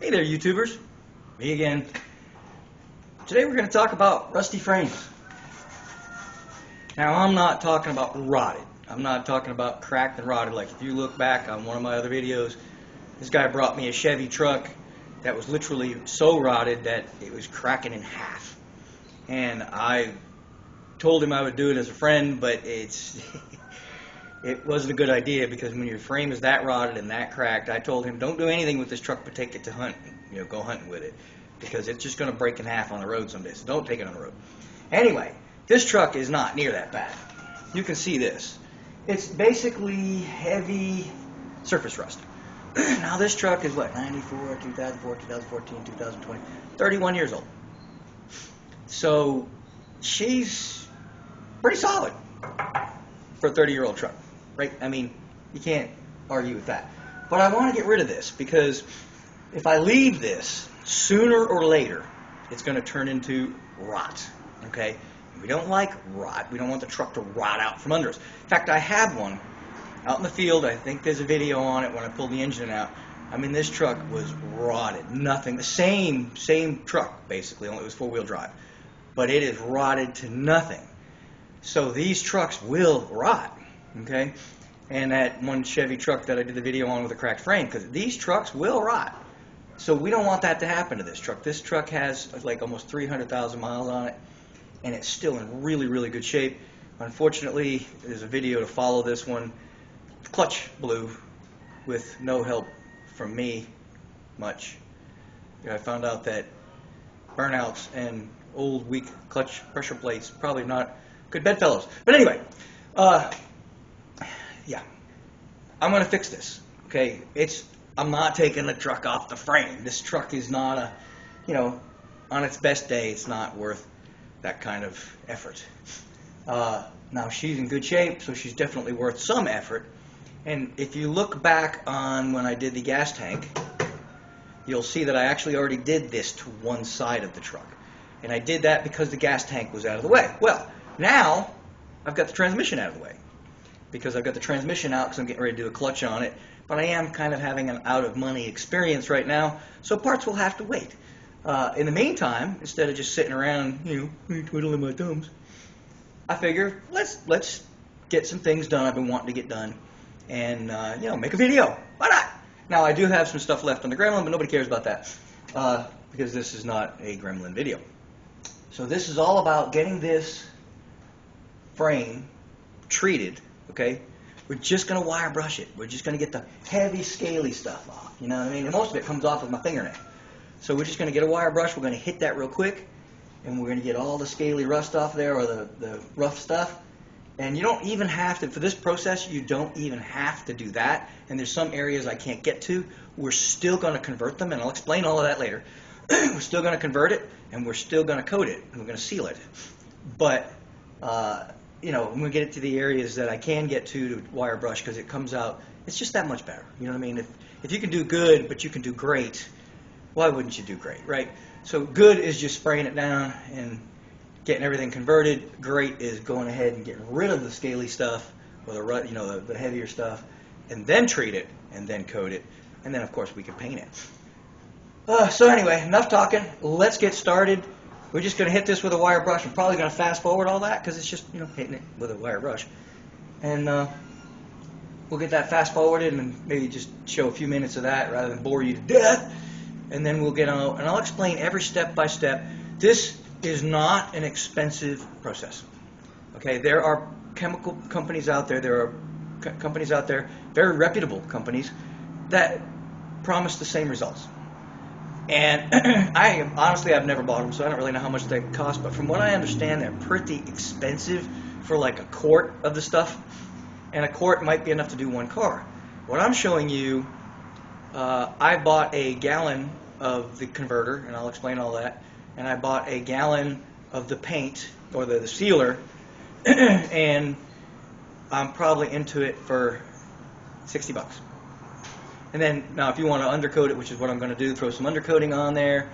Hey there, YouTubers. Me again. Today we're going to talk about rusty frames. Now, I'm not talking about rotted. I'm not talking about cracked and rotted. Like if you look back on one of my other videos, this guy brought me a Chevy truck that was literally so rotted that it was cracking in half. And I told him I would do it as a friend, but it wasn't a good idea because when your frame is that rotted and that cracked, I told him don't do anything with this truck but take it to hunting. Go hunting with it because it's just going to break in half on the road someday. So don't take it on the road. Anyway, this truck is not near that bad. You can see this. It's basically heavy surface rust. Now this truck is what, 94, 2004, 2014, 2020, 31 years old. So she's pretty solid for a 30-year-old truck, right? I mean, you can't argue with that. But I want to get rid of this because if I leave this, sooner or later, it's going to turn into rot, okay? We don't like rot. We don't want the truck to rot out from under us. In fact, I have one out in the field. I think there's a video on it when I pulled the engine out. I mean, this truck was rotted. Nothing. The same truck, basically, only it was four-wheel drive. But it is rotted to nothing. So these trucks will rot, okay? And that one Chevy truck that I did the video on with a cracked frame, because these trucks will rot. So we don't want that to happen to this truck. This truck has like almost 300,000 miles on it, and it's still in really, really good shape. Unfortunately, there's a video to follow this one. Clutch blew with no help from me much. I found out that burnouts and old, weak clutch pressure plates probably not good bedfellows. But anyway, yeah, I'm going to fix this, okay? I'm not taking the truck off the frame. This truck is not on its best day, it's not worth that kind of effort. Now, she's in good shape, so she's definitely worth some effort. And if you look back on when I did the gas tank, you'll see that I actually already did this to one side of the truck. And I did that because the gas tank was out of the way. Well, now I've got the transmission out of the way because I've got the transmission out because I'm getting ready to do a clutch on it. But I am kind of having an out-of-money experience right now, so parts will have to wait. In the meantime, instead of just sitting around, twiddling my thumbs, I figure let's get some things done I've been wanting to get done, and make a video. Why not? Now I do have some stuff left on the Gremlin, but nobody cares about that because this is not a Gremlin video. So this is all about getting this frame treated, okay? We're just going to wire brush it. We're just going to get the heavy, scaly stuff off. You know what I mean? And most of it comes off with my fingernail. So we're just going to get a wire brush. We're going to hit that real quick. And we're going to get all the scaly rust off there, or the rough stuff. And you don't even have to, for this process, you don't even have to do that. And there's some areas I can't get to. We're still going to convert them, and I'll explain all of that later. We're still going to convert it, and we're still going to coat it, and we're going to seal it. But when we get it to the areas that I can get to wire brush, because it comes out, it's just that much better. You know what I mean? If you can do good, but you can do great, why wouldn't you do great, right? So good is just spraying it down and getting everything converted. Great is going ahead and getting rid of the scaly stuff, or the heavier stuff, and then treat it, and then coat it, and then of course we can paint it. So anyway, enough talking. Let's get started. We're just going to hit this with a wire brush. I'm probably going to fast forward all that because it's just, hitting it with a wire brush. And we'll get that fast forwarded and maybe just show a few minutes of that rather than bore you to death. And then we'll get on, and I'll explain every step by step. This is not an expensive process. Okay, there are chemical companies out there, companies out there, very reputable companies, that promise the same results. And I've never bought them, so I don't really know how much they cost, but from what I understand, they're pretty expensive for like a quart of the stuff, and a quart might be enough to do one car. What I'm showing you, I bought a gallon of the converter, and I'll explain all that, and I bought a gallon of the paint, or the sealer, and I'm probably into it for 60 bucks. And then, now if you want to undercoat it, which is what I'm going to do, throw some undercoating on there,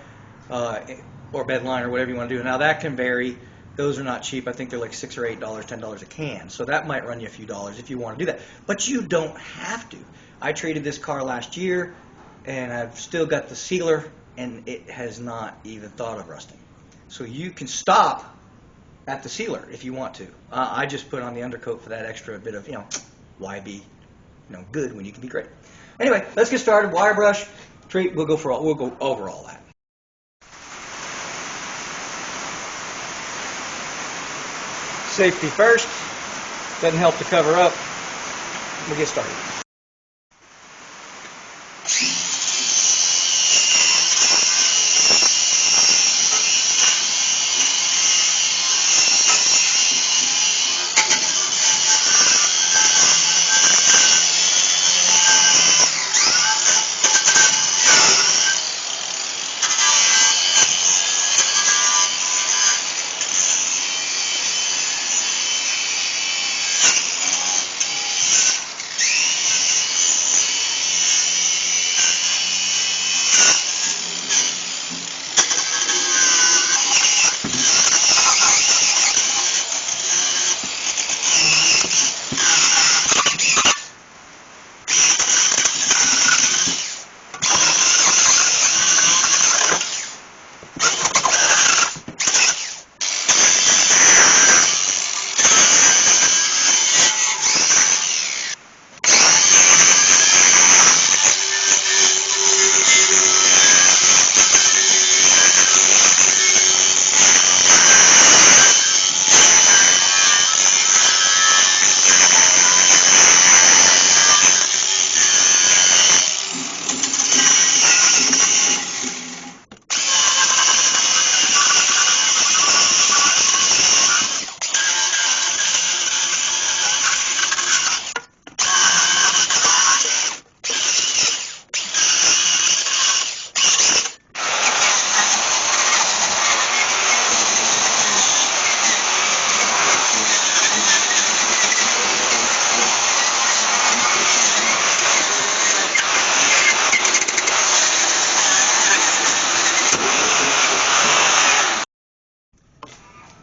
or bed line, or whatever you want to do. Now that can vary. Those are not cheap. I think they're like $6 or $8, $10 a can. So that might run you a few dollars if you want to do that. But you don't have to. I traded this car last year. and I've still got the sealer, and it has not even thought of rusting. So you can stop at the sealer if you want to. I just put on the undercoat for that extra bit of, why be, good when you can be great. Anyway, let's get started. Wire brush treat. We'll go over all that. Safety first. Doesn't help to cover up. We'll get started.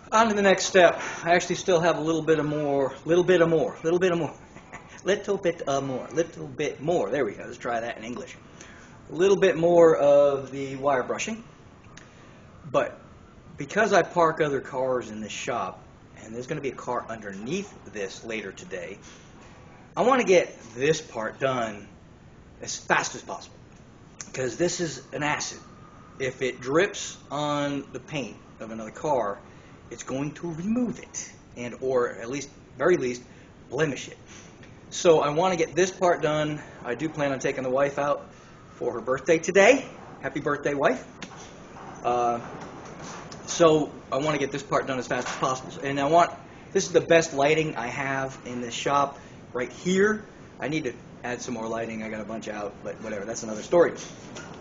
On to the next step. I actually still have a little bit more. There we go. Let's try that in English. A little bit more of the wire brushing. But because I park other cars in this shop, and there's going to be a car underneath this later today, I want to get this part done as fast as possible. Because this is an acid. If it drips on the paint of another car, it's going to remove it, or at least, very least, blemish it. So I want to get this part done. I do plan on taking the wife out for her birthday today. Happy birthday, wife. So I want to get this part done as fast as possible. And this is the best lighting I have in this shop right here. I need to add some more lighting. I got a bunch out, but whatever, that's another story.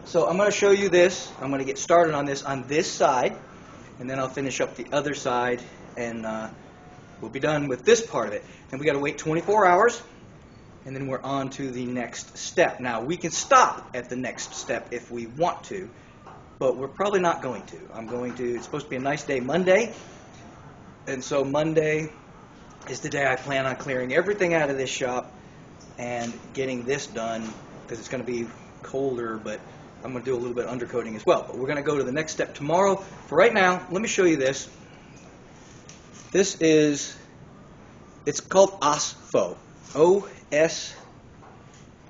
So I'm going to show you this. I'm going to get started on this side. And then I'll finish up the other side, and we'll be done with this part of it. And we got to wait 24 hours, and then we're on to the next step. Now, we can stop at the next step if we want to, but we're probably not going to. It's supposed to be a nice day Monday, and so Monday is the day I plan on clearing everything out of this shop and getting this done, because it's going to be colder, but I'm going to do a little bit of undercoating as well. But we're going to go to the next step tomorrow. For right now, let me show you this. It's called OSPHO. O-S,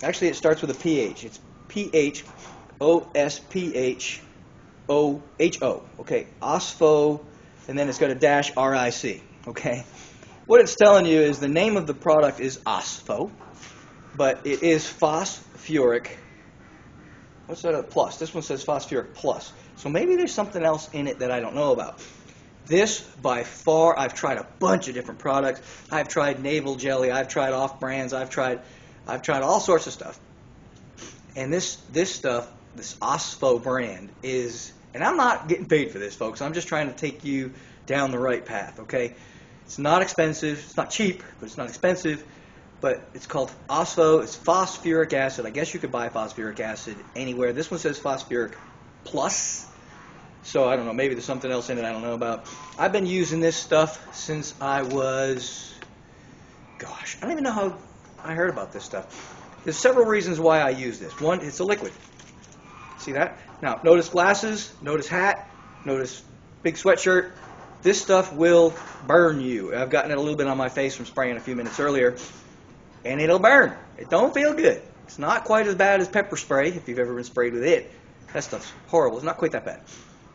actually it starts with a P-H. It's P-H-O-S-P-H-O-H-O. Okay, OSPHO, and then it's got a dash R-I-C. Okay. What it's telling you is the name of the product is OSPHO, but it is phosphoric. What's that? A plus. This one says phosphoric plus. So maybe there's something else in it that I don't know about. This, by far, I've tried a bunch of different products. I've tried Naval Jelly. I've tried off-brands. I've tried all sorts of stuff. And this stuff, this OSPHO brand is, and I'm not getting paid for this, folks. I'm just trying to take you down the right path, okay? It's not expensive. It's not cheap, but it's not expensive. But it's called OSPHO. It's phosphoric acid. I guess you could buy phosphoric acid anywhere. This one says phosphoric plus. So I don't know. Maybe there's something else in it I don't know about. I've been using this stuff since I was, gosh, I don't even know how I heard about this stuff. There's several reasons why I use this. One, it's a liquid. See that? Now, notice glasses, notice hat, notice big sweatshirt. This stuff will burn you. I've gotten it a little bit on my face from spraying a few minutes earlier, and it'll burn. It don't feel good. It's not quite as bad as pepper spray, if you've ever been sprayed with it. That stuff's horrible. It's not quite that bad.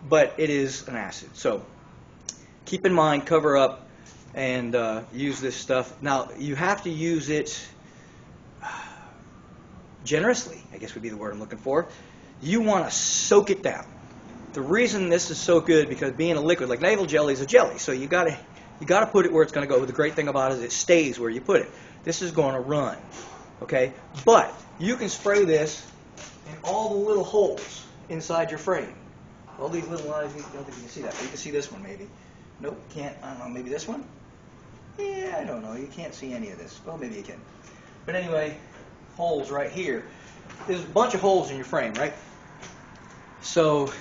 But it is an acid. So keep in mind, cover up, and use this stuff. Now, you have to use it generously, I guess would be the word I'm looking for. You want to soak it down. The reason this is so good, because being a liquid, like navel jelly is a jelly, so you gotta put it where it's going to go. The great thing about it is it stays where you put it. This is going to run, okay? But you can spray this in all the little holes inside your frame. All these little lines, I don't think you can see that, but you can see this one maybe. Nope, can't. I don't know, maybe this one? Yeah, I don't know. You can't see any of this. Well, maybe you can. But anyway, holes right here. There's a bunch of holes in your frame, right? So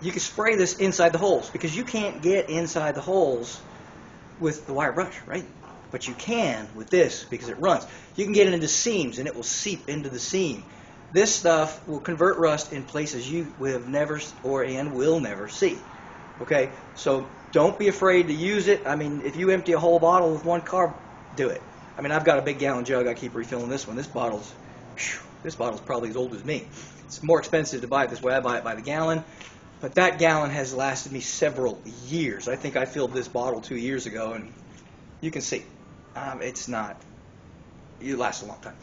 you can spray this inside the holes, because you can't get inside the holes with the wire brush, right? But you can with this, because it runs. You can get it into seams, and it will seep into the seam. This stuff will convert rust in places you have never and will never see. Okay, so don't be afraid to use it. I mean, if you empty a whole bottle with one carb, do it. I mean, I've got a big gallon jug. I keep refilling this one. This bottle's probably as old as me. It's more expensive to buy it this way. I buy it by the gallon. But that gallon has lasted me several years. I think I filled this bottle 2 years ago, and you can see. It's not. It lasts a long time.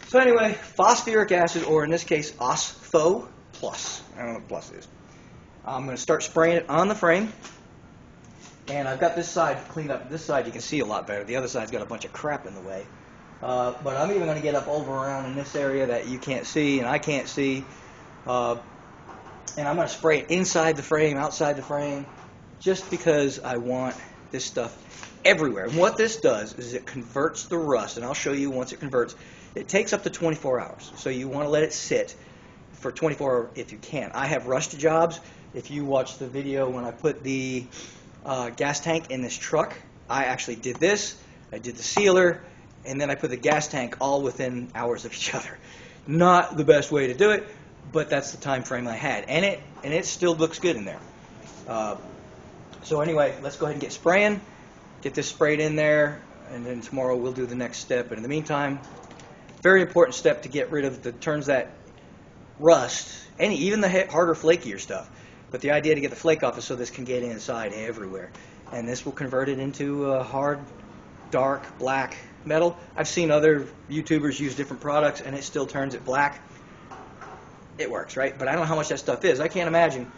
So anyway, phosphoric acid, or in this case, OSPHO plus. I don't know what plus is. I'm going to start spraying it on the frame. And I've got this side cleaned up. This side you can see a lot better. The other side's got a bunch of crap in the way. But I'm even going to get up over around in this area that you can't see and I can't see. And I'm going to spray it inside the frame, outside the frame, just because I want this stuff everywhere. And what this does is it converts the rust, and I'll show you once it converts. It takes up to 24 hours, so you want to let it sit for 24 hours if you can. I have rust jobs. If you watch the video when I put the gas tank in this truck, I actually did this. I did the sealer, and then I put the gas tank all within hours of each other. Not the best way to do it, but that's the time frame I had, and it still looks good in there. So anyway, let's go ahead and get spraying. Get this sprayed in there, and then tomorrow we'll do the next step. And in the meantime, very important step to get rid of the turns that rust, even the harder, flakier stuff. But the idea to get the flake off is so this can get inside everywhere, and this will convert it into a hard, dark, black metal. I've seen other YouTubers use different products, and it still turns it black. It works, right? But I don't know how much that stuff is. I can't imagine.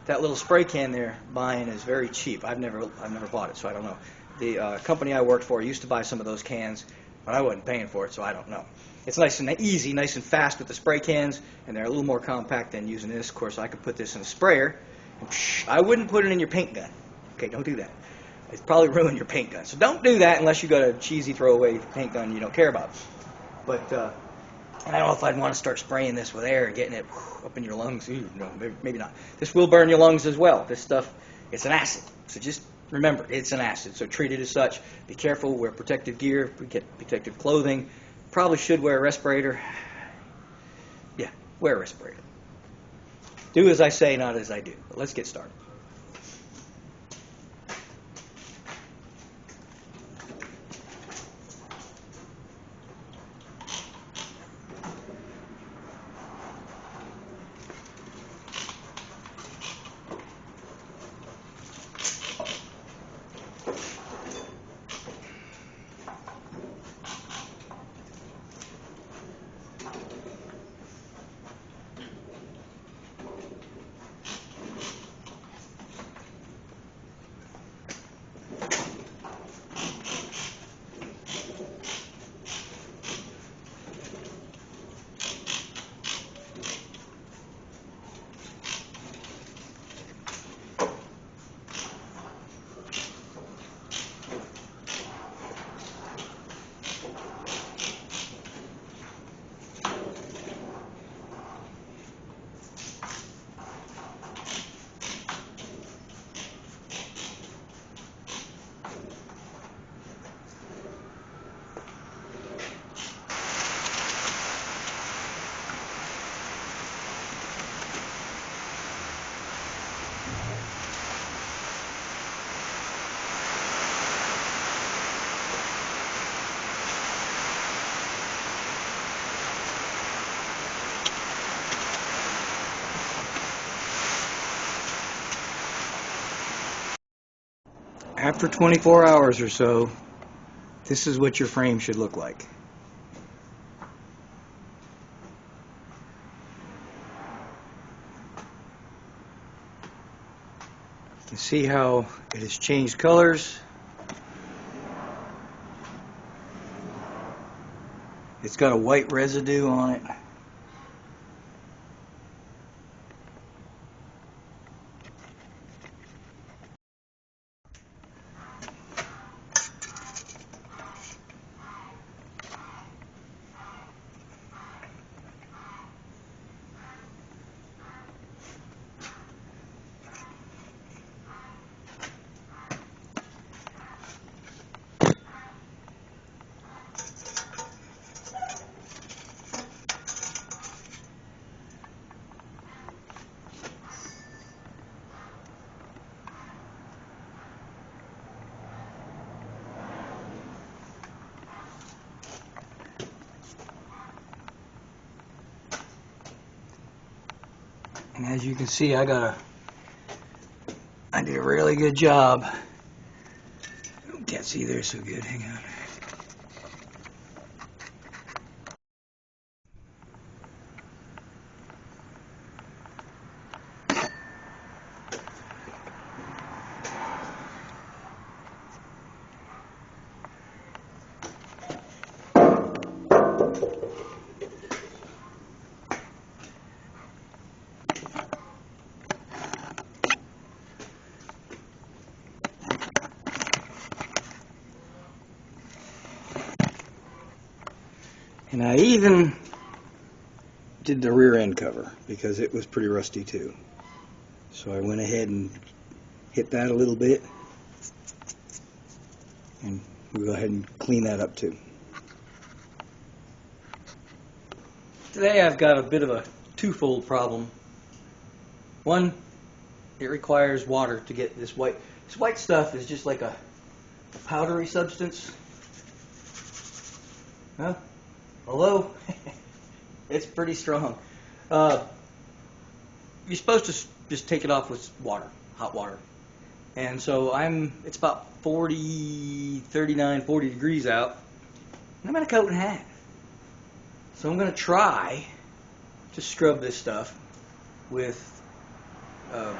That little spray can they're buying is very cheap. I've never bought it, so I don't know. The company I worked for used to buy some of those cans, but I wasn't paying for it, so I don't know. It's nice and easy, nice and fast with the spray cans, and they're a little more compact than using this. Of course, I could put this in a sprayer. And I wouldn't put it in your paint gun. Okay, don't do that. It'd probably ruin your paint gun. So don't do that unless you got a cheesy throwaway paint gun you don't care about. But and I don't know if I'd want to start spraying this with air and getting it up in your lungs. Ooh, no, maybe not. This will burn your lungs as well. This stuff, it's an acid. So just remember, it's an acid. So treat it as such. Be careful. Wear protective gear. Get protective clothing. Probably should wear a respirator. Yeah, wear a respirator. Do as I say, not as I do. But let's get started. After 24 hours or so, this is what your frame should look like. You can see how it has changed colors. It's got a white residue on it. And as you can see, I did a really good job. Can't see there so good, hang on. And I even did the rear end cover because it was pretty rusty too. So I went ahead and hit that a little bit, and we'll go ahead and clean that up too. Today I've got a bit of a twofold problem. One, it requires water to get this white. This white stuff is just like a powdery substance. Huh? Although it's pretty strong. You're supposed to just take it off with water, hot water. And so it's about 39, 40 degrees out, and I'm going to cut it in half. So I'm going to try to scrub this stuff with a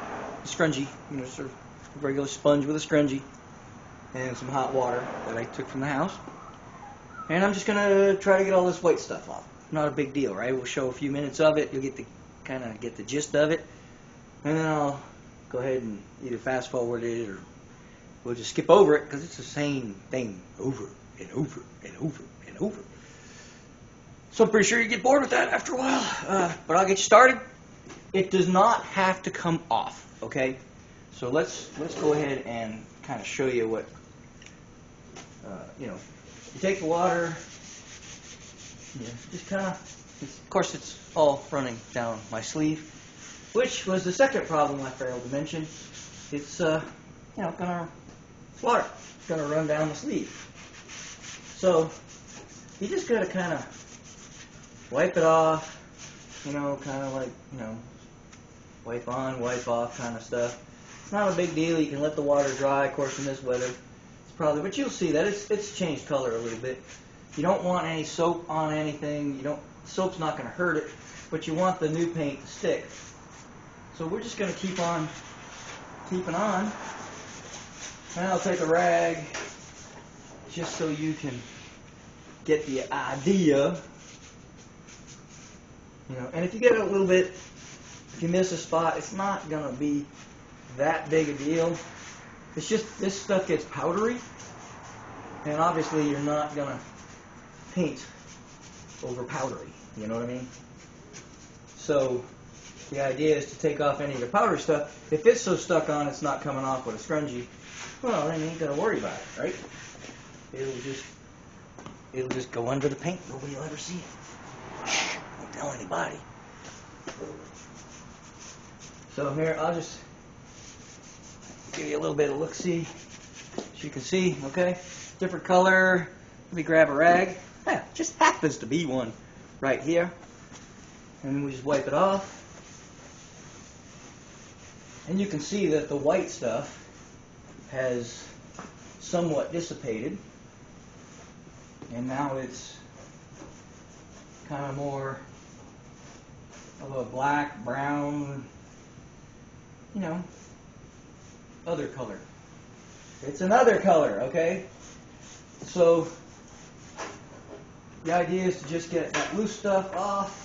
scrunchie, sort of a regular sponge with a scrunchie and some hot water that I took from the house. And I'm just going to try to get all this white stuff off. Not a big deal, right? We'll show a few minutes of it. You'll get the gist of it. And then I'll go ahead and either fast forward it, or we'll just skip over it because it's the same thing over and over and over and over. So I'm pretty sure you get bored with that after a while. But I'll get you started. It does not have to come off, okay? So let's go ahead and kind of show you what, you take the water, just kind of course it's all running down my sleeve, which was the second problem I failed to mention. It's, water. It's gonna run down the sleeve. So you just gotta kind of wipe it off, kind of like, wipe on, wipe off kind of stuff. It's not a big deal. You can let the water dry, of course, in this weather. But you'll see that it's changed color a little bit. You don't want any soap on anything. Soap's not going to hurt it, but you want the new paint to stick. So we're just going to keep on keeping on. And I'll take a rag just so you can get the idea. And if you get a little bit, if you miss a spot, it's not going to be that big a deal. It's just this stuff gets powdery, and obviously you're not going to paint over powdery, you know what I mean? So the idea is to take off any of the powdery stuff. If it's so stuck on it's not coming off with a scrunchie, well, then you ain't got to worry about it, right? It'll just go under the paint. Nobody will ever see it. Shh, don't tell anybody. So here, I'll just give you a little bit of look-see, as you can see, okay? Different color. Let me grab a rag. Just happens to be one right here. And we just wipe it off. And you can see that the white stuff has somewhat dissipated, and now it's kind of more of a black, brown, you know, other color. It's another color, okay? So the idea is to just get that loose stuff off,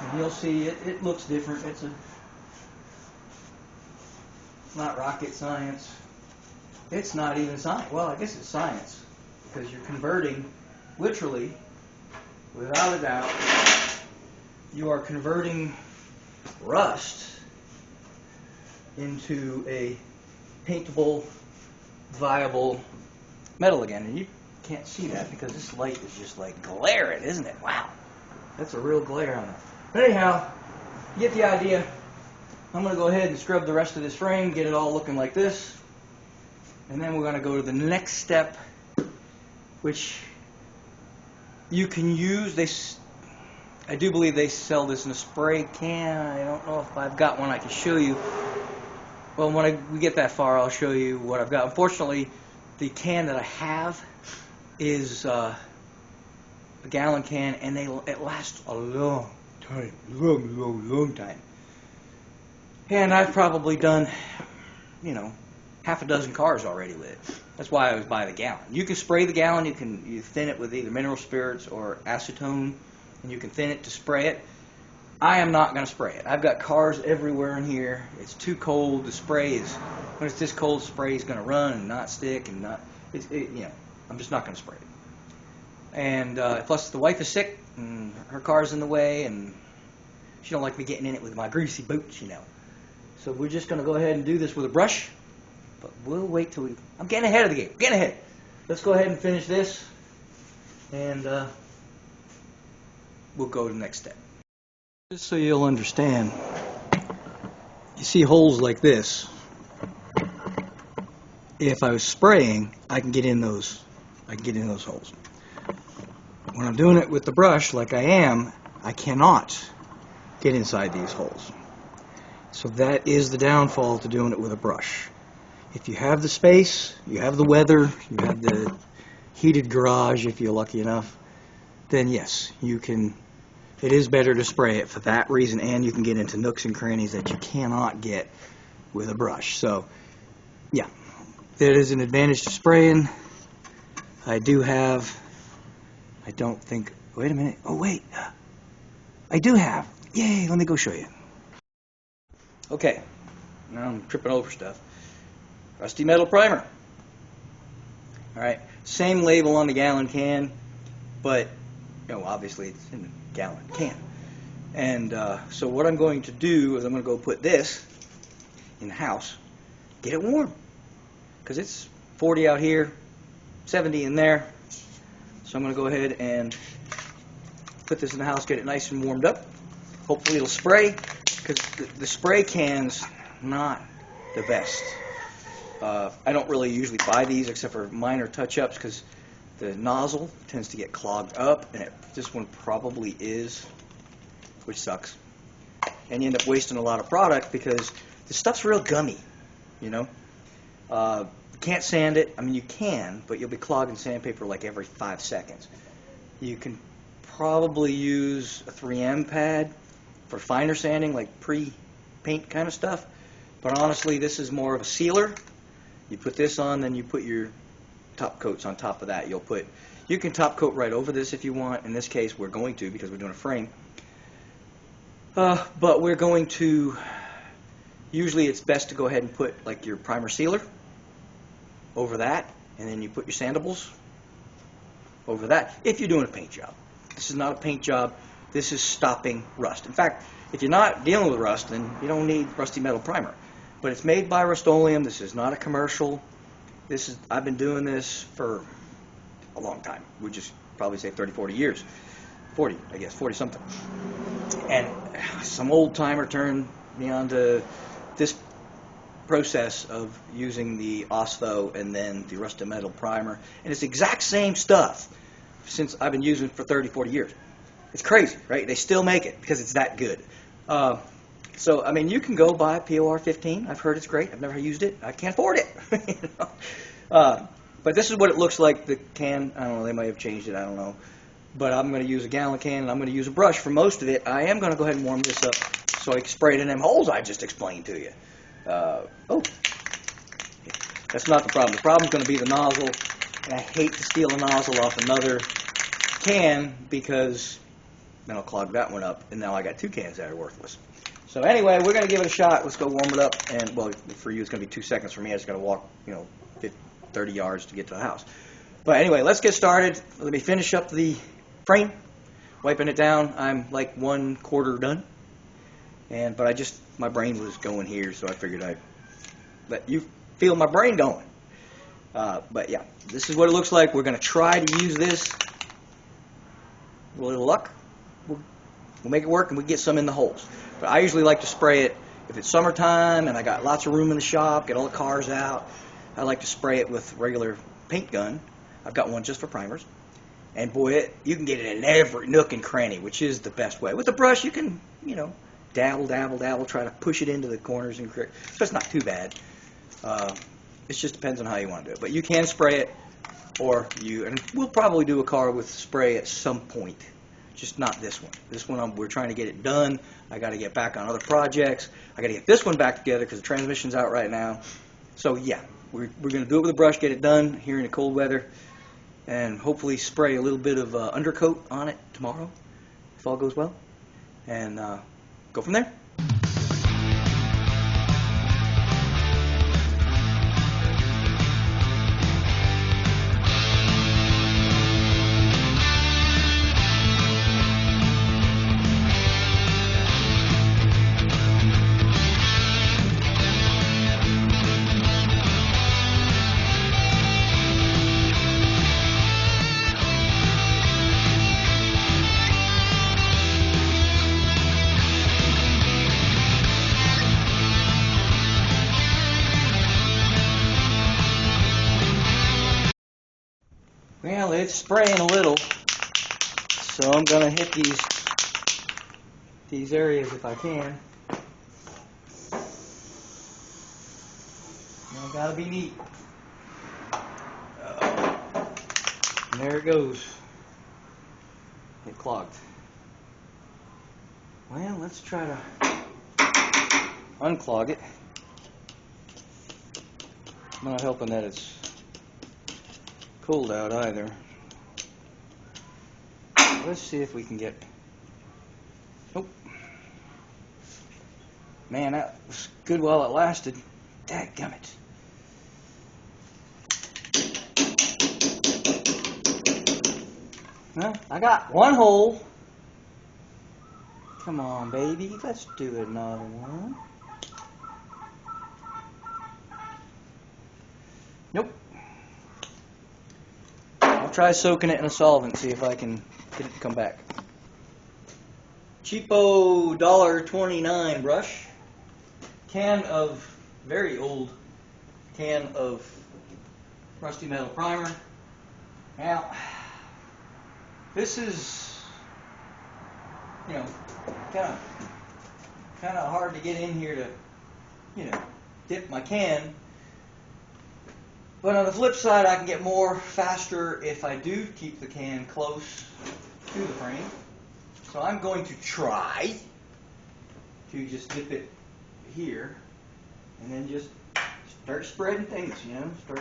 and you'll see it looks different. It's not rocket science. It's not even science. Well, I guess it's science, because you're converting, literally, without a doubt, you are converting rust into a paintable, viable metal again. And you can't see that because this light is just like glaring, isn't it? Wow. That's a real glare on it. But anyhow, you get the idea. I'm going to go ahead and scrub the rest of this frame, get it all looking like this. And then we're going to go to the next step, which you can use. I do believe they sell this in a spray can. I don't know if I've got one I can show you. Well, when we get that far, I'll show you what I've got. Unfortunately, the can that I have is a gallon can, and it lasts a long time. Long time. And I've probably done, half a dozen cars already with it. That's why I was buying the gallon. You can spray the gallon. You thin it with either mineral spirits or acetone, and you can thin it to spray it. I am not going to spray it. I've got cars everywhere in here. It's too cold. The spray is, when it's this cold, spray is going to run and not stick and not. I'm just not going to spray it. And plus, the wife is sick, and her car's in the way, and she don't like me getting in it with my greasy boots, So we're just going to go ahead and do this with a brush. But we'll wait till I'm getting ahead of the game. Getting ahead. Let's go ahead and finish this, and we'll go to the next step. Just so you'll understand, you see holes like this. If I was spraying, I can get in those. Holes. When I'm doing it with the brush, like I am, I cannot get inside these holes. So that is the downfall to doing it with a brush. If you have the space, you have the weather, you have the heated garage if you're lucky enough, then yes, you can. It is better to spray it for that reason, and you can get into nooks and crannies that you cannot get with a brush. So, yeah, there is an advantage to spraying. I don't think, wait a minute, oh wait, I do have, yay, let me go show you. Okay, now I'm tripping over stuff. Rusty metal primer. Alright, same label on the gallon can, but obviously it's in the gallon can. And so what I'm going to do is I'm going to go put this in the house, get it warm, because it's 40 out here, 70 in there. So I'm going to go ahead and put this in the house, get it nice and warmed up. Hopefully it'll spray, because the spray can's not the best. I don't really usually buy these except for minor touch-ups, because the nozzle tends to get clogged up, and this one probably is, which sucks. And you end up wasting a lot of product because the stuff's real gummy, Can't sand it. I mean, you can, but you'll be clogging sandpaper like every 5 seconds. You can probably use a 3M pad for finer sanding, like pre-paint kind of stuff. But honestly, this is more of a sealer. You put this on, then you put your top coats on top of that. You can top coat right over this if you want. In this case, we're going to, because we're doing a frame. But we're going to, usually it's best to go ahead and put like your primer sealer over that, and then you put your sandables over that, if you're doing a paint job. This is not a paint job. This is stopping rust. In fact, if you're not dealing with rust, then you don't need rusty metal primer. But it's made by Rust-Oleum. This is not a commercial. I've been doing this for a long time. We'd just probably say 30, 40 years. 40, I guess, 40 something. And some old timer turned me on to this process of using the Ostho and then the rusty metal primer. And it's the exact same stuff since I've been using it for 30, 40 years. It's crazy, right? They still make it because it's that good. So, I mean, you can go buy POR 15. I've heard it's great. I've never used it. I can't afford it. But this is what it looks like, the can. I don't know, they might have changed it, I don't know. But I'm going to use a gallon can, and I'm going to use a brush for most of it. I am going to go ahead and warm this up so I can spray it in them holes I just explained to you. Oh, that's not the problem. The problem's going to be the nozzle, and I hate to steal a nozzle off another can because then I'll clog that one up, and now I got two cans that are worthless. So anyway, we're going to give it a shot. Let's go warm it up, and well, for you it's going to be 2 seconds. For me, I just got to walk, 30 yards to get to the house. But anyway, let's get started. Let me finish up the frame, wiping it down. I'm like 1/4 done, but my brain was going here, so I figured I'd let you feel my brain going. But yeah, this is what it looks like. We're going to try to use this. With a little luck, we'll make it work, and we get some in the holes. But I usually like to spray it if it's summertime and I got lots of room in the shop, get all the cars out. I like to spray it with regular paint gun. I've got one just for primers. And boy, you can get it in every nook and cranny, which is the best way. With the brush, you can, dabble, try to push it into the corners and create. So it's not too bad. It just depends on how you want to do it. But you can spray it, and we'll probably do a car with spray at some point. Just not this one. This one, we're trying to get it done. I got to get back on other projects. I got to get this one back together because the transmission's out right now. So yeah, we're going to do it with a brush, get it done here in the cold weather, and hopefully spray a little bit of undercoat on it tomorrow, if all goes well, and go from there. Well, it's spraying a little, so I'm going to hit these areas if I can. Now, got to be neat. And there it goes. It clogged. Well, let's try to unclog it. Not helping that it's cold out either. Let's see if we can get. Oh, man, that was good while it lasted. Dadgummit. Well, I got one hole. Come on, baby, let's do another one. Nope. I'll try soaking it in a solvent, see if I can get it to come back. Cheapo $1.29 brush. Very old can of rusty metal primer. Now, this is, kind of hard to get in here to, dip my can. But on the flip side, I can get more faster if I do keep the can close to the frame. So I'm going to try to just dip it here and then just start spreading things, start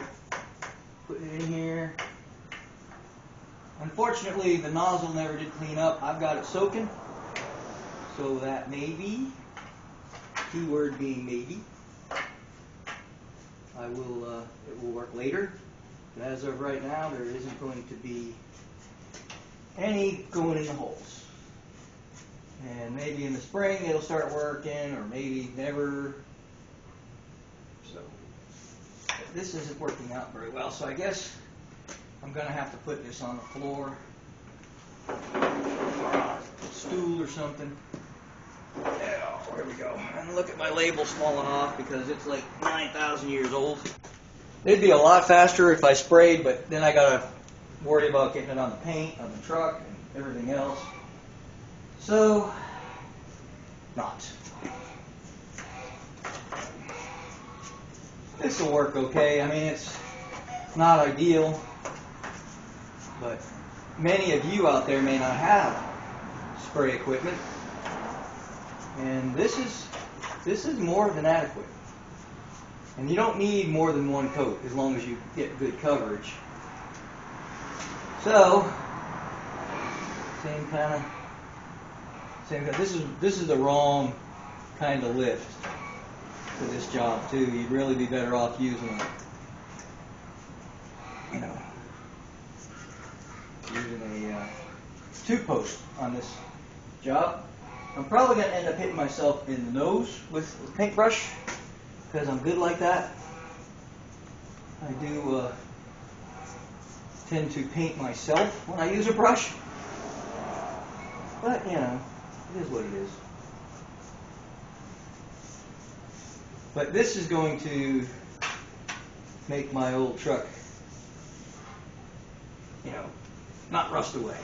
putting it in here. Unfortunately, the nozzle never did clean up. I've got it soaking, so that maybe, keyword being maybe, it will work later. But as of right now, there isn't going to be any going in the holes. And maybe in the spring it'll start working, or maybe never. So this isn't working out very well. So I guess I'm going to have to put this on the floor, or on a stool or something. Oh, there we go. And look at my labels falling off because it's like 9,000 years old. It'd be a lot faster if I sprayed, but then I gotta worry about getting it on the paint, on the truck, and everything else. So, not. This will work okay. I mean, not ideal, but many of you out there may not have spray equipment, and this is more than adequate. And you don't need more than one coat as long as you get good coverage. So, same kind. This is the wrong kind of lift for this job too. You'd really be better off using, using a two-post on this job. I'm probably going to end up hitting myself in the nose with a paintbrush because I'm good like that. I do tend to paint myself when I use a brush, but it is what it is. But this is going to make my old truck, not rust away.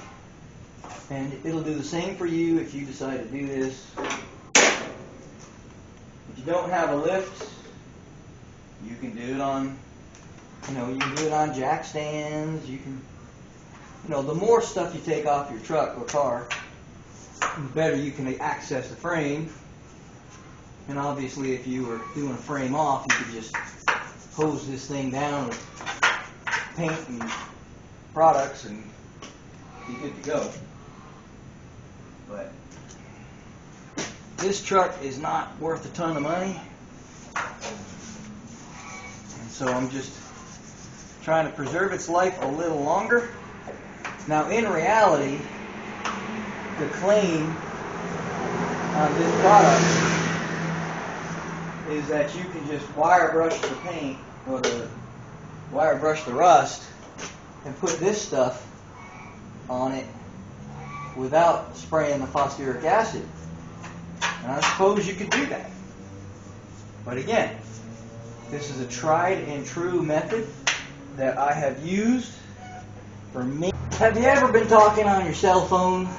And it'll do the same for you if you decide to do this. If you don't have a lift, you can do it on, you can do it on jack stands. You can, the more stuff you take off your truck or car, the better you can access the frame. And obviously, if you were doing a frame off, you could just hose this thing down with paint and products and be good to go. But this truck is not worth a ton of money, and so I'm just trying to preserve its life a little longer. Now, in reality, the claim on this product is that you can just wire brush the paint or the wire brush the rust and put this stuff on it without spraying the phosphoric acid. And I suppose you could do that. But again, this is a tried and true method that I have used for me. Have you ever been talking on your cell phone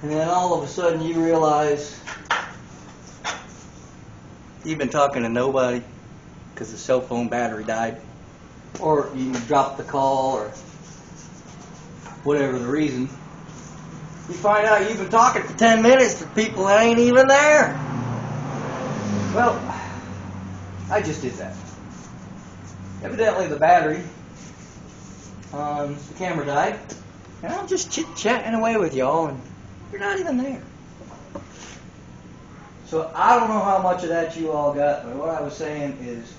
and then all of a sudden you realize you've been talking to nobody because the cell phone battery died, or you dropped the call, or whatever the reason? You find out you've been talking for 10 minutes to people that ain't even there. Well, I just did that. Evidently the battery on the camera died, and I'm just chit-chatting away with y'all, and you're not even there. So I don't know how much of that you all got, but what I was saying is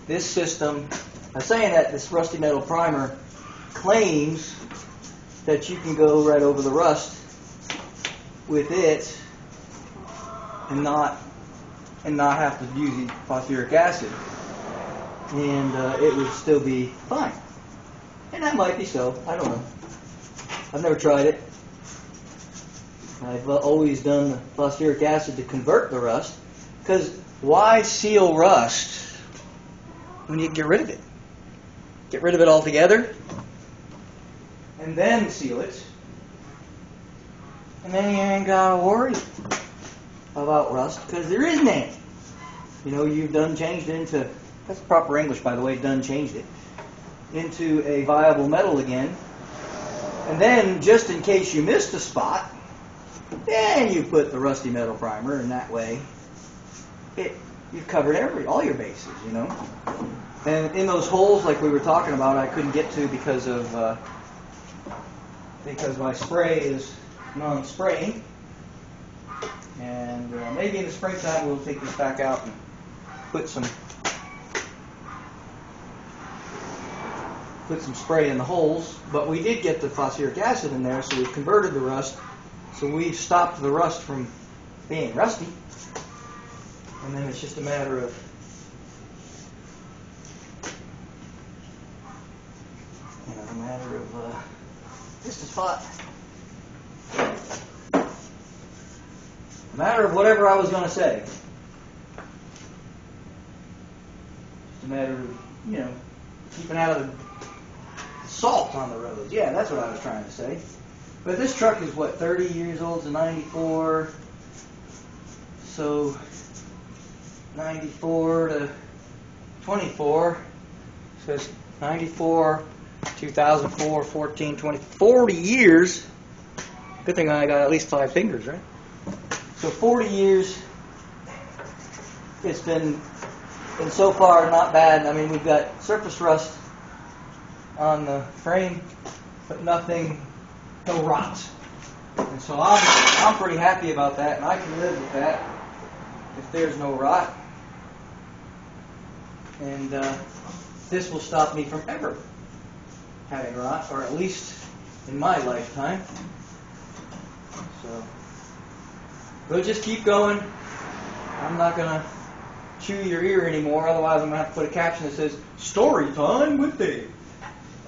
this system, I'm saying that this rusty metal primer claims that you can go right over the rust with it and not have to use phosphoric acid, and it would still be fine. And that might be so. I don't know. I've never tried it. I've always done the phosphoric acid to convert the rust, because why seal rust when you can get rid of it? Get rid of it altogether and then seal it, and then you ain't got to worry about rust, because there isn't any. You've done changed it into, that's proper English by the way, done changed it into a viable metal again. And then, just in case you missed a spot, then you put the rusty metal primer, and that way you've covered all your bases, And in those holes, like we were talking about, I couldn't get to because my spray is non-spraying. And maybe in the springtime we'll take this back out and put some spray in the holes. But we did get the phosphoric acid in there, so we've converted the rust. So we've stopped the rust from being rusty. And then it's just a matter of just a spot. A matter of whatever I was going to say. Just a matter of, keeping out of the salt on the roads. Yeah, that's what I was trying to say. But this truck is, 30 years old? It's a 94. So, 94 to 24. So it's 94, 2004, 14, 20, 40 years. Good thing I got at least 5 fingers, right? So 40 years, it's been so far not bad. I mean, we've got surface rust on the frame, but nothing, no rot. And so I'm pretty happy about that, and I can live with that if there's no rot. And this will stop me from ever having rot, or at least in my lifetime. So we'll just keep going. I'm not going to chew your ear anymore, otherwise I'm going to have to put a caption that says, "Story time with Dave."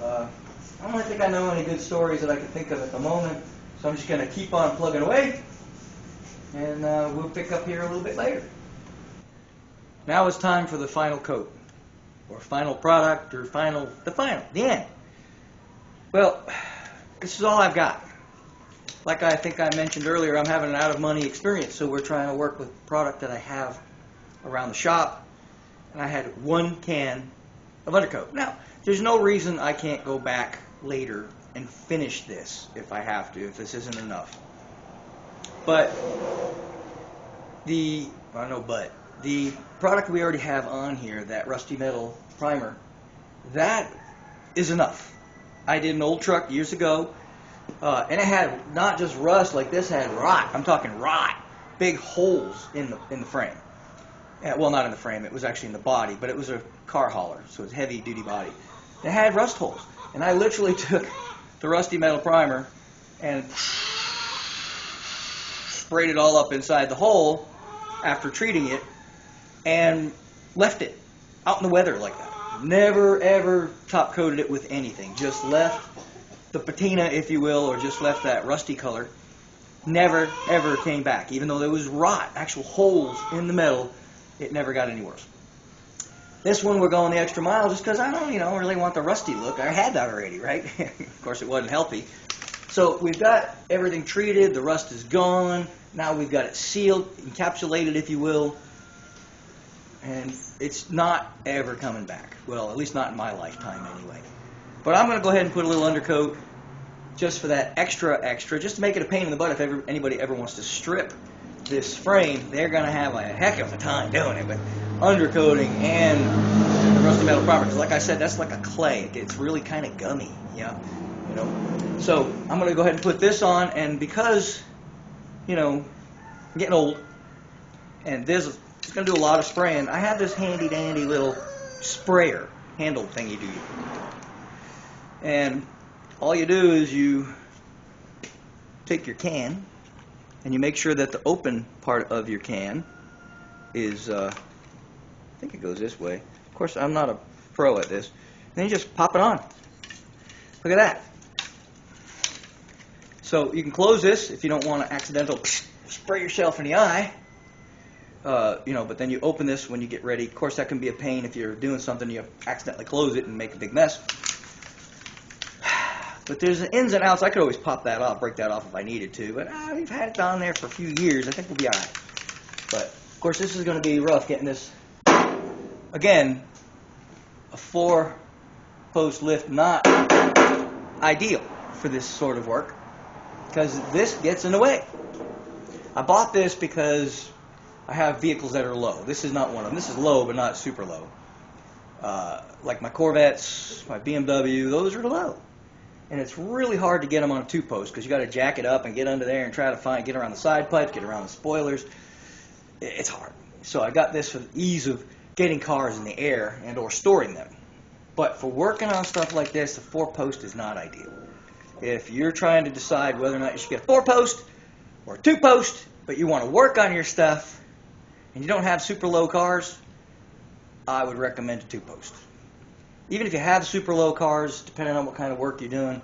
I don't think I know any good stories that I can think of at the moment, so I'm just going to keep on plugging away, and we'll pick up here a little bit later. Now it's time for the final coat, or final product, or the end. Well, this is all I've got. Like I think I mentioned earlier, I'm having an out-of-money experience, so we're trying to work with product that I have around the shop, and I had 1 can of undercoat. Now, there's no reason I can't go back later and finish this if I have to, if this isn't enough. But the product we already have on here, that rusty metal primer, that is enough. I did an old truck years ago, and it had not just rust like this, had rot. I'm talking rot, big holes in the frame. Well, not in the frame, it was actually in the body, but it was a car hauler, so it's heavy duty body. It had rust holes, and I literally took the rusty metal primer and sprayed it all up inside the hole after treating it, and left it out in the weather like that. Never ever top coated it with anything, just left the patina, if you will, or just left that rusty color. Never ever came back, even though there was rot, actual holes in the metal. It never got any worse. This one we're going the extra mile just because I don't, really want the rusty look. I had that already, right? Of course, it wasn't healthy. So we've got everything treated. The rust is gone. Now we've got it sealed, encapsulated, if you will. And it's not ever coming back. Well, at least not in my lifetime anyway. But I'm going to go ahead and put a little undercoat just for that extra, just to make it a pain in the butt if anybody ever wants to strip this frame. They're going to have a heck of a time doing it with undercoating and the rusty metal primer. Because like I said, that's like a clay. It gets really kind of gummy, So I'm going to go ahead and put this on, and because, I'm getting old, and this is going to do a lot of spraying, I have this handy-dandy little sprayer handle thing you do. And all you do is you take your can, and you make sure that the open part of your can is, I think it goes this way. Of course, I'm not a pro at this. And then you just pop it on. Look at that. So you can close this if you don't want to accidental spray yourself in the eye. But then you open this when you get ready. Of course, that can be a pain if you're doing something, you accidentally close it and make a big mess. But there's the ins and outs. I could always pop that off, break that off if I needed to. But we've had it down there for a few years. I think we'll be all right. But, of course, this is going to be rough getting this. Again, a 4-post lift, not ideal for this sort of work, because this gets in the way. I bought this because I have vehicles that are low. This is not one of them. This is low, but not super low. Like my Corvettes, my BMW, those are low. And it's really hard to get them on a 2-post because you got to jack it up and get under there and try to get around the side pipes, get around the spoilers. It's hard. So I got this for the ease of getting cars in the air and or storing them. But for working on stuff like this, the 4-post is not ideal. If you're trying to decide whether or not you should get a 4-post or a 2-post, but you want to work on your stuff and you don't have super low cars, I would recommend a 2-post. Even if you have super low cars, depending on what kind of work you're doing,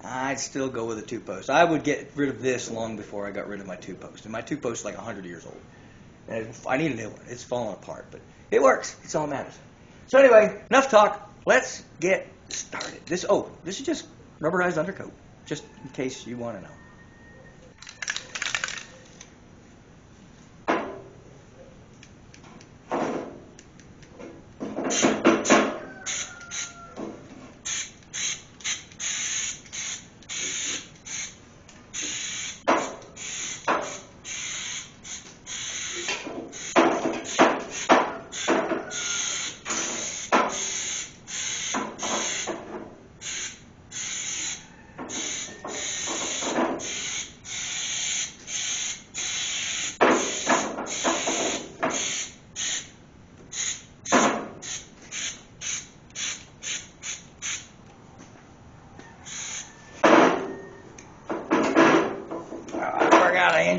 I'd still go with a 2-post. I would get rid of this long before I got rid of my 2-post. And my 2-post is like 100 years old. And I need a new one. It's falling apart, but it works. It's all that matters. So anyway, enough talk. Let's get started. This is just rubberized undercoat, just in case you want to know.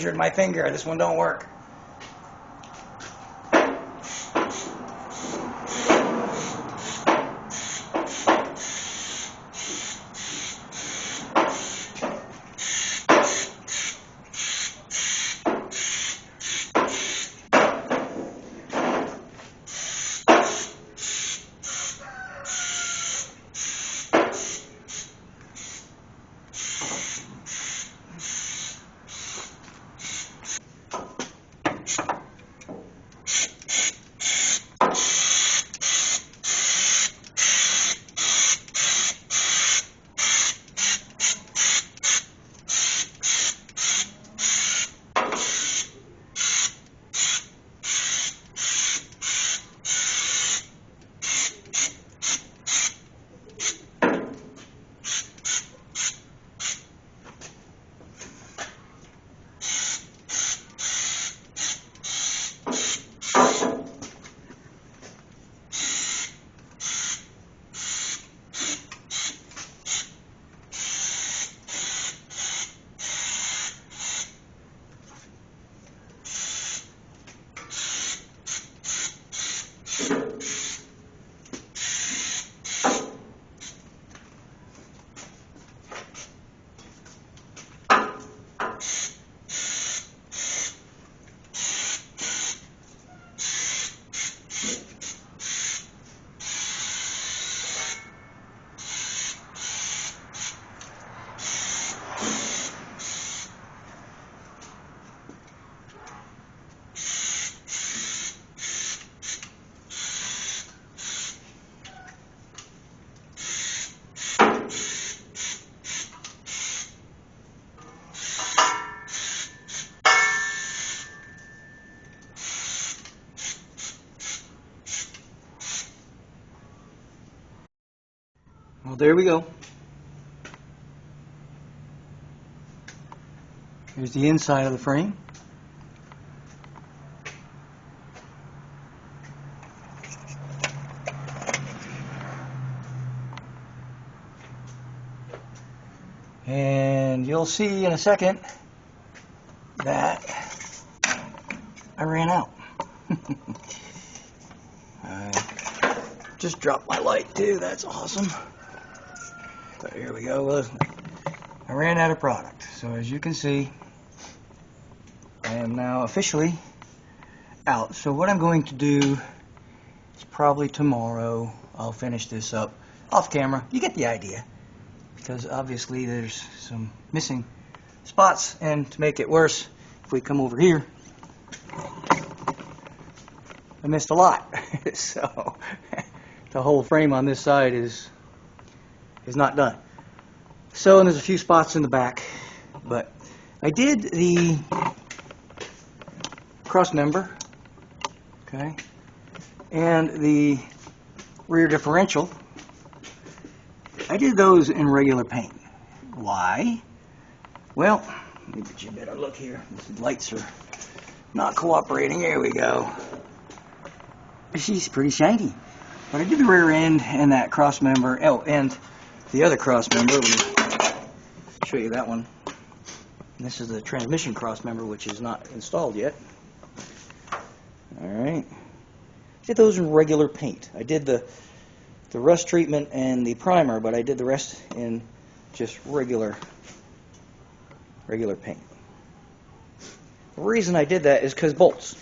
injured my finger. This one don't work. Well, there we go. Here's the inside of the frame. And you'll see in a second that I ran out. I just dropped my light too, that's awesome. But here we go. I ran out of product. So as you can see, I am now officially out. So what I'm going to do is probably tomorrow I'll finish this up off camera. You get the idea. Because obviously there's some missing spots, and to make it worse, if we come over here, I missed a lot. So the whole frame on this side is not done. So, and there's a few spots in the back, but I did the cross member, okay, and the rear differential. I did those in regular paint. Why? Well, let me get you a better look here. These lights are not cooperating. Here we go. She's pretty shiny. But I did the rear end and that cross member. Oh, and the other cross member. Let me show you that one. And this is the transmission cross member, which is not installed yet. Alright. Did those in regular paint. I did the rust treatment and the primer, but I did the rest in just regular paint. The reason I did that is because bolts.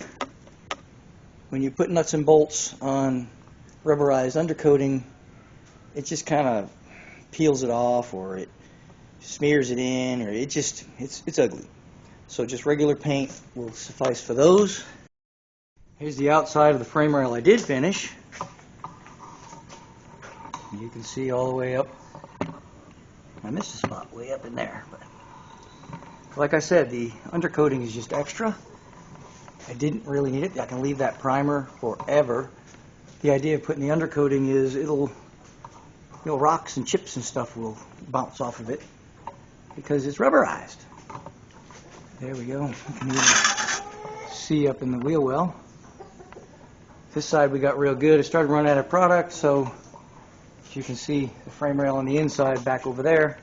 When you put nuts and bolts on rubberized undercoating, it just kind of peels it off, or it smears it in, or it's ugly. So just regular paint will suffice for those. Here's the outside of the frame rail I did finish. You can see all the way up. I missed a spot way up in there, but like I said, the undercoating is just extra. I didn't really need it. I can leave that primer forever. The idea of putting the undercoating is rocks and chips and stuff will bounce off of it because it's rubberized. There we go. You can even see up in the wheel well. This side we got real good. I started running out of product, so as you can see the frame rail on the inside back over there,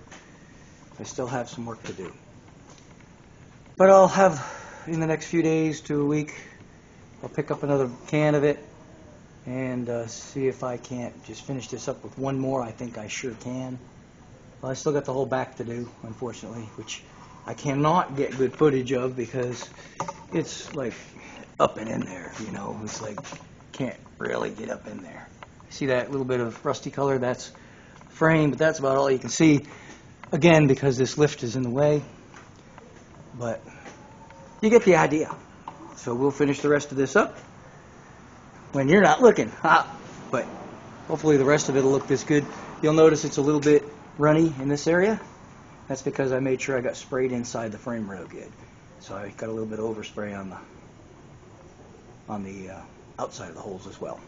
I still have some work to do. But I'll have, in the next few days to a week, I'll pick up another can of it and see if I can't just finish this up with one more. I think I sure can. Well, I still got the whole back to do, unfortunately, which I cannot get good footage of because it's like up and in there, you know. It's like can't really get up in there. See that little bit of rusty color? That's frame, but that's about all you can see. Again, because this lift is in the way. But you get the idea. So we'll finish the rest of this up when you're not looking. But hopefully the rest of it will look this good. You'll notice it's a little bit runny in this area. That's because I made sure I got sprayed inside the frame real good. So I got a little bit of overspray on the outside of the holes as well.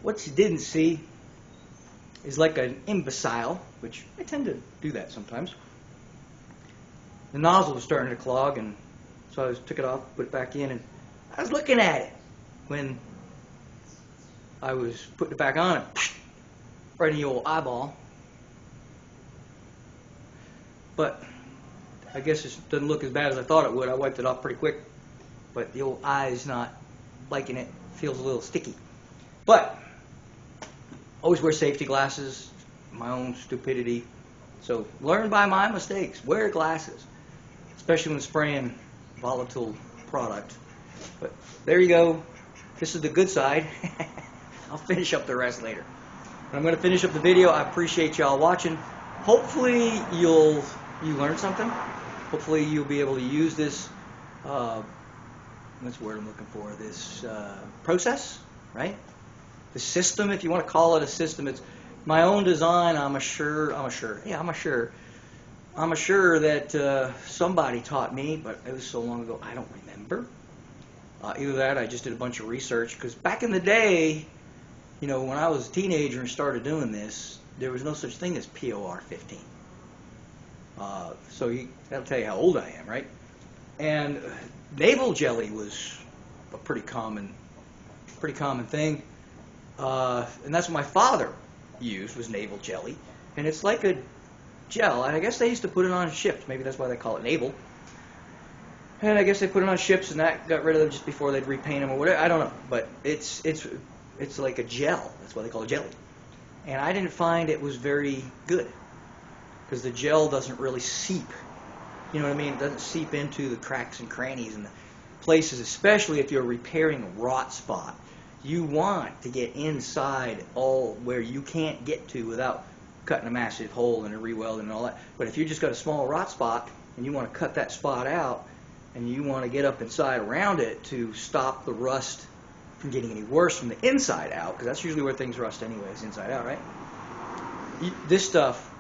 What you didn't see is like an imbecile, which I tend to do that sometimes. The nozzle was starting to clog, and so I took it off, put it back in, and I was looking at it when I was putting it back on, right in the old eyeball. But I guess it doesn't look as bad as I thought it would. I wiped it off pretty quick, but the old eye's not liking it. Feels a little sticky. But always wear safety glasses, my own stupidity. So learn by my mistakes. Wear glasses, especially when spraying volatile product. But there you go. This is the good side. I'll finish up the rest later. But I'm going to finish up the video. I appreciate y'all watching. Hopefully you learned something. Hopefully you'll be able to use this. What's the word I'm looking for? This process, right? The system, if you want to call it a system. It's my own design. I'm sure that somebody taught me, but it was so long ago I don't remember. Either that, I just did a bunch of research, because back in the day, you know, when I was a teenager and started doing this, there was no such thing as POR 15. So that'll tell you how old I am, right? And navel jelly was a pretty common thing. And that's what my father used, was navel jelly. And it's like a gel, and I guess they used to put it on ships. Maybe that's why they call it navel. And I guess they put it on ships, and that got rid of them just before they'd repaint them or whatever. I don't know, but it's like a gel. That's why they call it jelly. And I didn't find it was very good, because the gel doesn't really seep. You know what I mean? It doesn't seep into the cracks and crannies and the places, especially if you're repairing a rot spot. You want to get inside all where you can't get to without cutting a massive hole and a re-welding and all that. But if you just got a small rot spot and you want to cut that spot out and you want to get up inside around it to stop the rust from getting any worse from the inside out, because that's usually where things rust anyways, inside out, right? This stuff,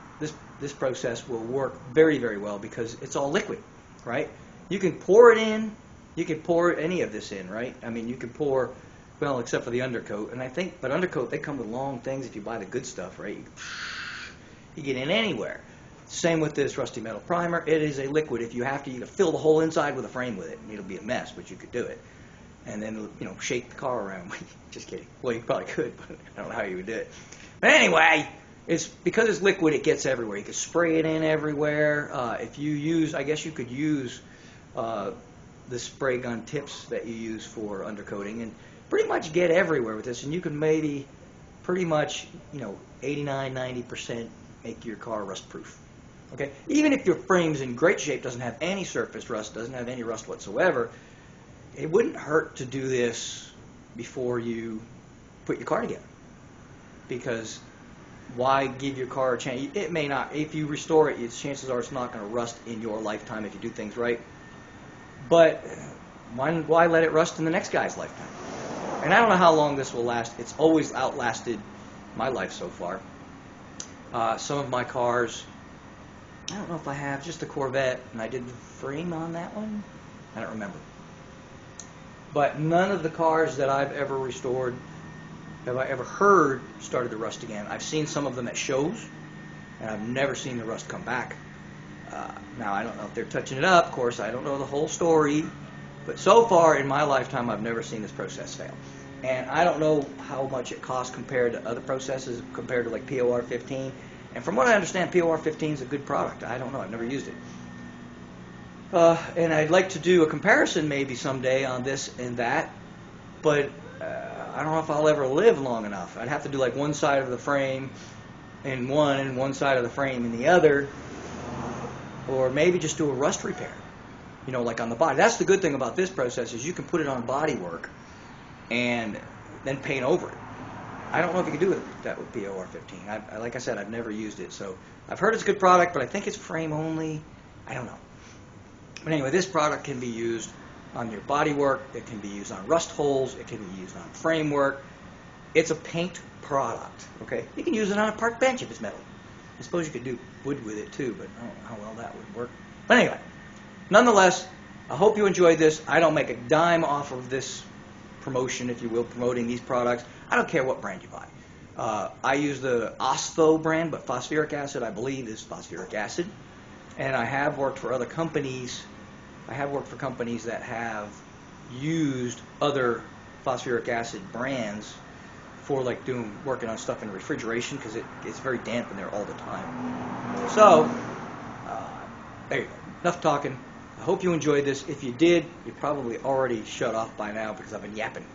this process will work very, very well because it's all liquid, right? You can pour it in. You can pour any of this in, right? I mean, you can pour, well, except for the undercoat. And I think, but undercoat, they come with long things if you buy the good stuff, right? You get in anywhere. Same with this rusty metal primer. It is a liquid. If you have to, you can fill the whole inside with a frame with it, and it'll be a mess, but you could do it. And then, you know, shake the car around. Just kidding. Well, you probably could, but I don't know how you would do it. But anyway, it's because it's liquid, it gets everywhere. You can spray it in everywhere. If you use, I guess you could use the spray gun tips that you use for undercoating, and pretty much get everywhere with this. And you can maybe pretty much, you know, 89–90% make your car rust proof. Okay, even if your frame's in great shape, doesn't have any surface rust, doesn't have any rust whatsoever, it wouldn't hurt to do this before you put your car together. Because why give your car a chance? It may not. If you restore it, chances are it's not going to rust in your lifetime if you do things right. But why let it rust in the next guy's lifetime? And I don't know how long this will last. It's always outlasted my life so far. Some of my cars, I don't know if I have, just a Corvette, and I did the frame on that one. I don't remember. But none of the cars that I've ever restored have I ever heard started to rust again. I've seen some of them at shows, and I've never seen the rust come back. Now, I don't know if they're touching it up. Of course, I don't know the whole story. But so far in my lifetime, I've never seen this process fail. And I don't know how much it costs compared to other processes, compared to like POR 15. And from what I understand, POR 15 is a good product. I don't know. I've never used it. And I'd like to do a comparison maybe someday on this and that. But I don't know if I'll ever live long enough. I'd have to do like one side of the frame in one and one side of the frame in the other. Or maybe just do a rust repair, you know, like on the body. That's the good thing about this process is you can put it on body work and then paint over it. I don't know if you can do that with POR 15. Like I said, I've never used it. So I've heard it's a good product, but I think it's frame only. I don't know. But anyway, this product can be used on your body work. It can be used on rust holes. It can be used on framework. It's a paint product, okay? You can use it on a park bench if it's metal. I suppose you could do wood with it too, but I don't know how well that would work. But anyway, nonetheless, I hope you enjoyed this. I don't make a dime off of this promotion, if you will, promoting these products. I don't care what brand you buy. I use the Ostho brand, but phosphoric acid, I believe, is phosphoric acid. And I have worked for other companies. I have worked for companies that have used other phosphoric acid brands for like working on stuff in refrigeration because it's very damp in there all the time. So, there you go. Enough talking. I hope you enjoyed this. If you did, you probably already shut off by now because I've been yapping.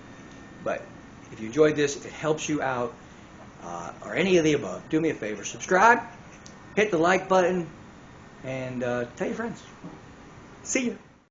But if you enjoyed this, if it helps you out, or any of the above, do me a favor. Subscribe, hit the like button, and tell your friends. See ya.